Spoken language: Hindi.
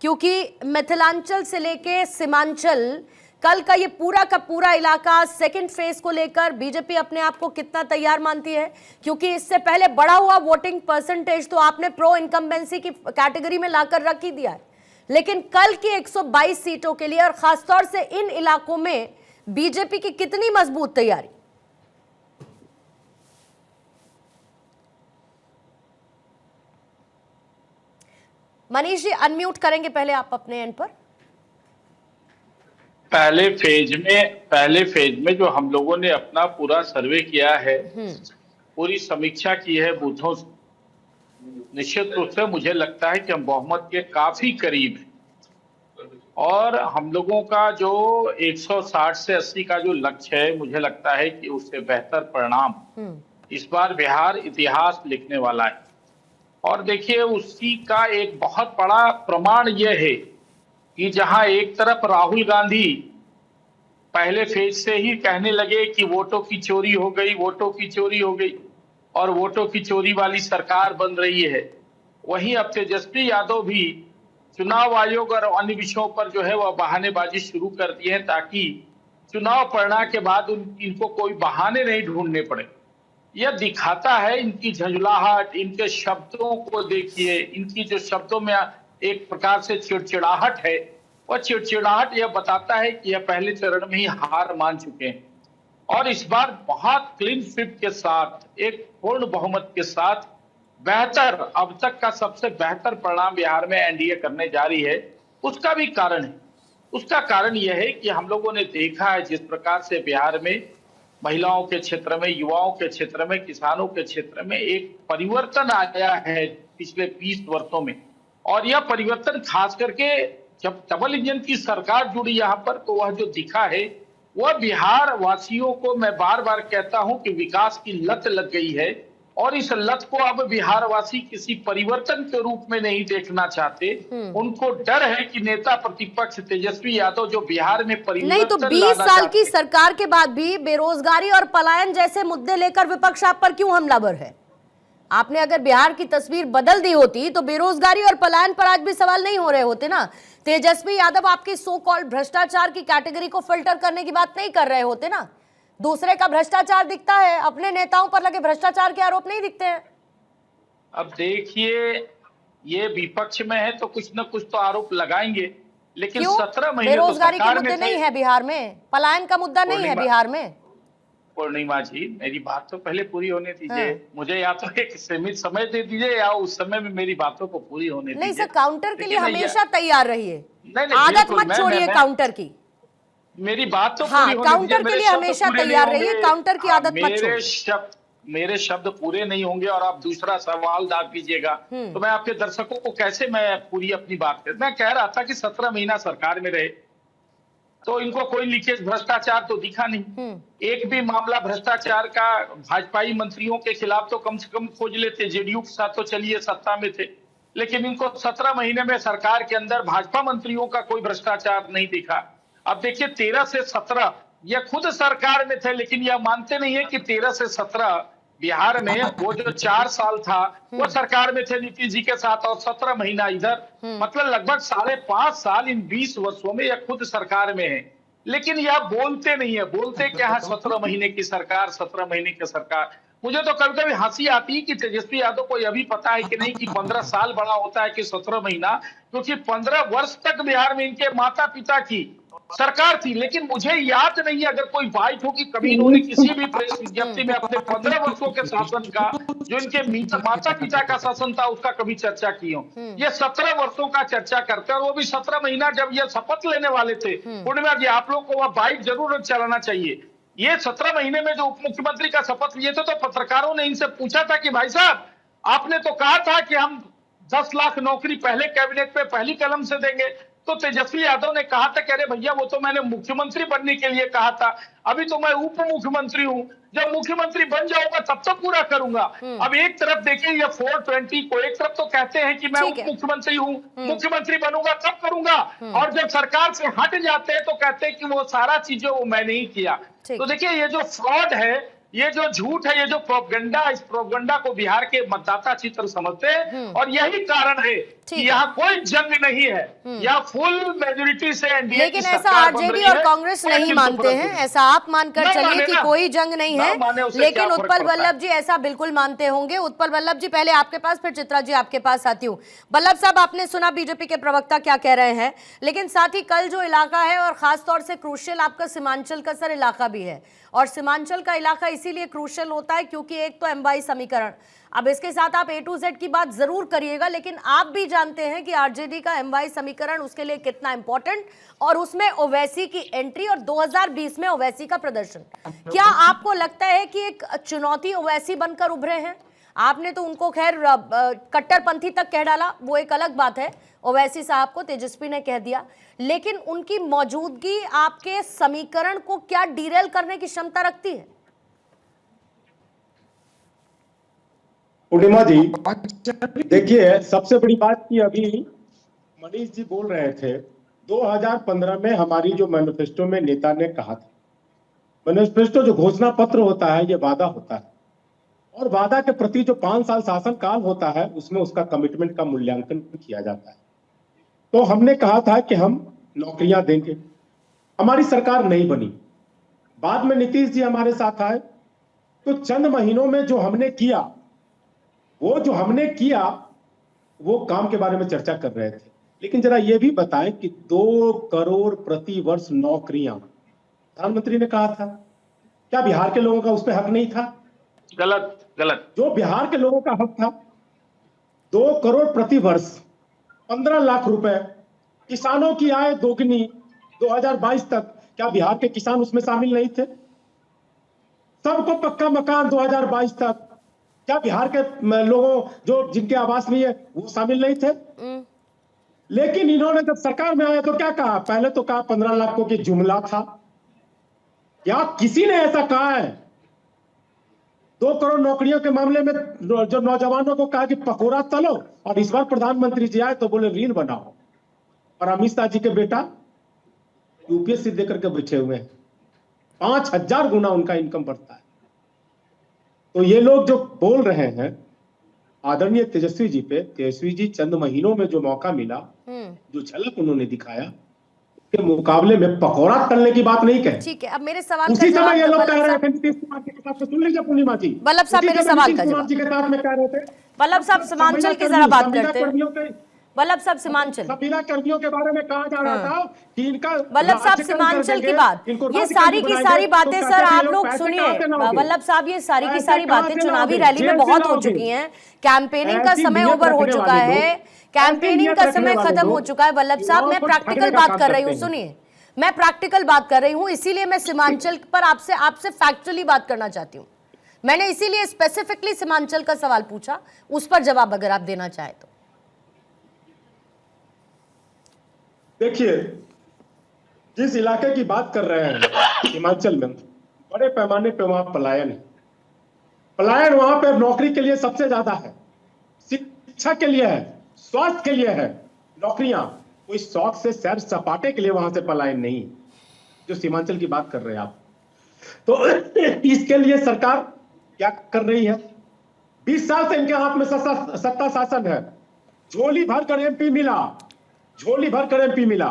क्योंकि मिथिलांचल से लेके सीमांचल कल का ये पूरा का पूरा इलाका सेकंड फेज को लेकर बीजेपी अपने आप को कितना तैयार मानती है, क्योंकि इससे पहले बढ़ा हुआ वोटिंग परसेंटेज तो आपने प्रो इनकम्बेंसी की कैटेगरी में लाकर रख ही दिया है, लेकिन कल की 122 सीटों के लिए और खासतौर से इन इलाकों में बीजेपी की कितनी मजबूत तैयारी? मनीष जी अनम्यूट करेंगे पहले आप अपने एंड पर। पहले फेज में जो हम लोगों ने अपना पूरा सर्वे किया है, पूरी समीक्षा की है बूथों से, निश्चित रूप से मुझे लगता है कि हम बहुमत के काफी करीब हैं और हम लोगों का जो 160 से 80 का जो लक्ष्य है, मुझे लगता है कि उससे बेहतर परिणाम इस बार बिहार इतिहास लिखने वाला है। और देखिए उसी का एक बहुत बड़ा प्रमाण यह है कि जहां एक तरफ राहुल गांधी पहले फेज से ही कहने लगे कि वोटों की चोरी हो गई, वोटों की चोरी हो गई और वोटों की चोरी वाली सरकार बन रही है, वहीं अब तेजस्वी यादव भी चुनाव आयोग और अन्य विषयों पर जो है वह बहानेबाजी शुरू कर दिए हैं ताकि चुनाव परिणाम के बाद इनको कोई बहाने नहीं ढूंढने पड़े। यह दिखाता है इनकी झंझलाहट, इनके शब्दों को देखिए, इनकी जो शब्दों में एक प्रकार से चिड़चिड़ाहट है, वह चिड़चिड़ाहट यह बताता है कि यह पहले चरण में ही हार मान चुके हैं और इस बार बहुत क्लीन स्वीप के साथ, एक पूर्ण बहुमत के साथ बेहतर, अब तक का सबसे बेहतर परिणाम बिहार में एनडीए करने जा रही है। उसका भी कारण है, उसका कारण यह है कि हम लोगों ने देखा है जिस प्रकार से बिहार में महिलाओं के क्षेत्र में, युवाओं के क्षेत्र में, किसानों के क्षेत्र में एक परिवर्तन आया है पिछले 20 वर्षों में। और यह परिवर्तन खास करके जब डबल इंजन की सरकार जुड़ी यहाँ पर, तो वह जो दिखा है वह बिहार वासियों को, मैं बार बार कहता हूं कि विकास की लत लग गई है और इस लत को अब बिहार वासी किसी परिवर्तन के रूप में नहीं देखना चाहते। उनको डर है कि नेता प्रतिपक्ष तेजस्वी यादव जो बिहार में परिवर्तन नहीं तो 20 साल की सरकार के बाद भी बेरोजगारी और पलायन जैसे मुद्दे लेकर विपक्ष आप पर क्यों हमलावर है? आपने अगर बिहार की तस्वीर बदल दी होती तो बेरोजगारी और पलायन पर आज भी सवाल नहीं हो रहे होते ना। तेजस्वी यादव आपकी सो कॉल्ड भ्रष्टाचार की कैटेगरी को फिल्टर करने की बात नहीं कर रहे होते ना। दूसरे का भ्रष्टाचार दिखता है, अपने नेताओं पर लगे भ्रष्टाचार के आरोप नहीं दिखते हैं। अब देखिए ये विपक्ष में है तो कुछ न कुछ तो आरोप लगाएंगे, लेकिन 17 महीने बेरोजगारी के मुद्दे नहीं है बिहार में, पलायन का मुद्दा नहीं है बिहार में। पूर्णिमा जी मेरी बात तो पहले पूरी होने दीजिए। मुझे या तो एक सीमित समय दे दीजिए या उस समय में मेरी बातों को पूरी होने दीजिए। नहीं सर, काउंटर के लिए हमेशा तैयार रहिए, आदत मत छोड़िए काउंटर की। मेरी बात तो हाँ, काउंटर के लिए हमेशा तैयार रहिए, काउंटर की आदत मत छोड़िए। मेरे शब्द पूरे नहीं होंगे और आप दूसरा सवाल दाग दीजिएगा तो मैं आपके दर्शकों को कैसे मैं पूरी अपनी बात कर। मैं कह रहा था कि 17 महीना सरकार में रहे तो इनको कोई लीकेज भ्रष्टाचार तो दिखा नहीं, एक भी मामला भ्रष्टाचार का भाजपाई मंत्रियों के खिलाफ तो कम से कम खोज लेते। जेडीयू के साथ तो चलिए सत्ता में थे, लेकिन इनको 17 महीने में सरकार के अंदर भाजपा मंत्रियों का कोई भ्रष्टाचार नहीं दिखा। अब देखिए 13 से 17 यह खुद सरकार में थे, लेकिन यह मानते नहीं है कि 13 से 17 बिहार में वो जो 4 साल था वो सरकार में थे नीतीश जी के साथ और 17 महीना इधर, मतलब लगभग 5.5 साल इन 20 वर्षों में यह खुद सरकार में है। लेकिन यह बोलते नहीं है, बोलते क्या है 17 महीने की सरकार, 17 महीने की सरकार। मुझे तो कभी कभी हंसी आती है कि तेजस्वी यादव को यह भी पता है कि नहीं कि 15 साल बड़ा होता है कि 17 महीना, क्योंकि 15 वर्ष तक बिहार में इनके माता पिता की सरकार थी। लेकिन मुझे याद नहीं है अगर कोई बाइट हो कि कभी इन्होंने किसी भी प्रेस विज्ञप्ति में अपने 15 वर्षों के शासन का, जो इनके माता पिता का शासन था, उसका कभी चर्चा की हो। ये 17 वर्षों का चर्चा करते हैं और वो भी 17 महीना जब ये शपथ लेने वाले थे। पूर्णिमा जी आप लोग को वह बाइट जरूर चलाना चाहिए। ये 17 महीने में जो उप मुख्यमंत्री का शपथ लिए थे तो पत्रकारों ने इनसे पूछा था कि भाई साहब आपने तो कहा था कि हम 10 लाख नौकरी पहले कैबिनेट पे पहली कलम से देंगे, तो तेजस्वी यादव ने कहा था कि अरे भैया वो तो मैंने मुख्यमंत्री बनने के लिए कहा था, अभी तो मैं उप मुख्यमंत्री हूं, जब मुख्यमंत्री बन जाऊंगा तब तो पूरा करूंगा। अब एक तरफ देखिए ये 420 को, एक तरफ तो कहते हैं कि मैं उप मुख्यमंत्री हूं, मुख्यमंत्री बनूंगा तब करूंगा, और जब सरकार से हट जाते हैं तो कहते हैं कि वो सारा चीजें वो मैं नहीं किया। तो देखिए ये जो फ्रॉड है, ये जो झूठ है, ये जो प्रोपगेंडा, इस प्रोपगेंडा को बिहार के मतदाता चित्र समझते हैं और यही कारण है ठीक कि है। यहाँ कोई जंग नहीं है, या फुल मेजोरिटी से एनडीए लेकिन की ऐसा सरकार बन आरजेडी रही और है, कांग्रेस कोई नहीं किसी मानते फर्क हैं, नहीं। ऐसा आप मानकर ना चलिए माने कि ना। कोई जंग नहीं ना है। माने, उससे लेकिन क्या फर्क उत्पल पड़ता है? वल्लभ जी ऐसा बिल्कुल मानते होंगे। उत्पल वल्लभ जी, पहले आपके पास, फिर चित्रा जी आपके पास आती हूँ। वल्लभ साहब, आपने सुना बीजेपी के प्रवक्ता क्या कह रहे हैं, लेकिन साथ ही कल जो इलाका है और खासतौर से क्रूशियल आपका सीमांचल का सर इलाका भी है, और सीमांचल का इलाका इसीलिए क्रूशियल होता है क्योंकि एक तो M22 समीकरण। अब इसके साथ आप A to Z की बात जरूर करिएगा, लेकिन आप भी जानते हैं कि आरजेडी का M22 समीकरण उसके लिए कितना इंपॉर्टेंट, और उसमें ओवैसी की एंट्री और 2020 में ओवैसी का प्रदर्शन। क्या आपको लगता है कि एक चुनौती ओवैसी बनकर उभरे हैं? आपने तो उनको खैर कट्टरपंथी तक कह डाला, वो एक अलग बात है। ओवैसी साहब को तेजस्वी ने कह दिया, लेकिन उनकी मौजूदगी आपके समीकरण को क्या डीरेल करने की क्षमता रखती है? पूर्णिमा जी, देखिए, सबसे बड़ी बात की अभी मनीष जी बोल रहे थे, 2015 में हमारी जो मैनिफेस्टो में नेता ने कहा था, मैनिफेस्टो जो घोषणा पत्र होता है, ये वादा होता है, और वादा के प्रति जो 5 साल शासन काल होता है, उसमें उसका कमिटमेंट का मूल्यांकन किया जाता है। तो हमने कहा था कि हम नौकरियां देंगे। हमारी सरकार नहीं बनी, बाद में नीतीश जी हमारे साथ आए, तो चंद महीनों में जो हमने किया, वो काम के बारे में चर्चा कर रहे थे। लेकिन जरा ये भी बताएं कि 2 करोड़ प्रति वर्ष नौकरियां प्रधानमंत्री ने कहा था, क्या बिहार के लोगों का उस पर हक नहीं था? गलत गलत। जो बिहार के लोगों का हक था, 2 करोड़ प्रति वर्ष, 15 लाख रुपए, किसानों की आय दोगुनी 2022 तक, क्या बिहार के किसान उसमें शामिल नहीं थे? सबको पक्का मकान 2022 तक, क्या बिहार के लोगों जो जिनके आवास नहीं है वो शामिल नहीं थे? लेकिन इन्होंने जब सरकार में आया तो क्या कहा? पहले तो कहा 15 लाखों की जुमला था। क्या किसी ने ऐसा कहा है? 2 करोड़ नौकरियों के मामले में जो नौजवानों को कहा कि पकोड़ा तलो, और इस बार प्रधानमंत्री जी आए तो बोले रील बनाओ, और अमित शाह जी के बेटा यूपीएससी देकर के बैठे हुए हैं, 5000 गुना उनका इनकम बढ़ता है। तो ये लोग जो बोल रहे हैं आदरणीय तेजस्वी जी पे, तेजस्वी जी चंद महीनों में जो मौका मिला, जो झलक उन्होंने दिखाया, के मुकाबले में पकौड़ा तलने की बात नहीं कहे। ठीक है, अब मेरे सवाल उसी का समय ये लोग जवाब कह रहे थे नीतीश कुमार जी के साथ, सुन लीजिए पूर्णिमा जी, वल्लभ साहब मेरे सवाल का जवाब जी के साथ में कह रहे थे, वल्लभ साहब सीमांचल की जरा बात करते हैं। वल्लभ साहब सीमांचल, संविदा कर्मियों के बारे में कहा जा रहा था कि इनका वल्लभ साहब सीमांचल की बात, ये सारी की सारी बातें सर आप लोग सुनिए। वल्लभ साहब, ये सारी की सारी बातें चुनावी रैली में बहुत हो चुकी हैं। कैंपेनिंग का समय ओवर हो चुका है, कैंपेनिंग का समय खत्म हो चुका है। वल्लभ साहब, मैं प्रैक्टिकल बात कर रही हूँ, सुनिए, मैं प्रैक्टिकल बात कर रही हूँ, इसीलिए मैं सीमांचल पर आपसे फैक्चुअली बात करना चाहती हूँ। मैंने इसीलिए स्पेसिफिकली सीमांचल का सवाल पूछा, उस पर जवाब अगर आप देना चाहे तो। देखिए, जिस इलाके की बात कर रहे हैं हिमाचल में, बड़े पैमाने पे वहां पलायन है। पलायन वहां पे नौकरी के लिए सबसे ज्यादा है, शिक्षा के लिए है, स्वास्थ्य के लिए है नौकरियां। कोई शौक से सैर सपाटे के लिए वहां से पलायन नहीं, जो सीमांचल की बात कर रहे हैं आप। तो इसके लिए सरकार क्या कर रही है? 20 साल से इनके हाथ में सत्ता शासन है। झोली भर कर एमपी मिला, झोली भर कर एमपी मिला,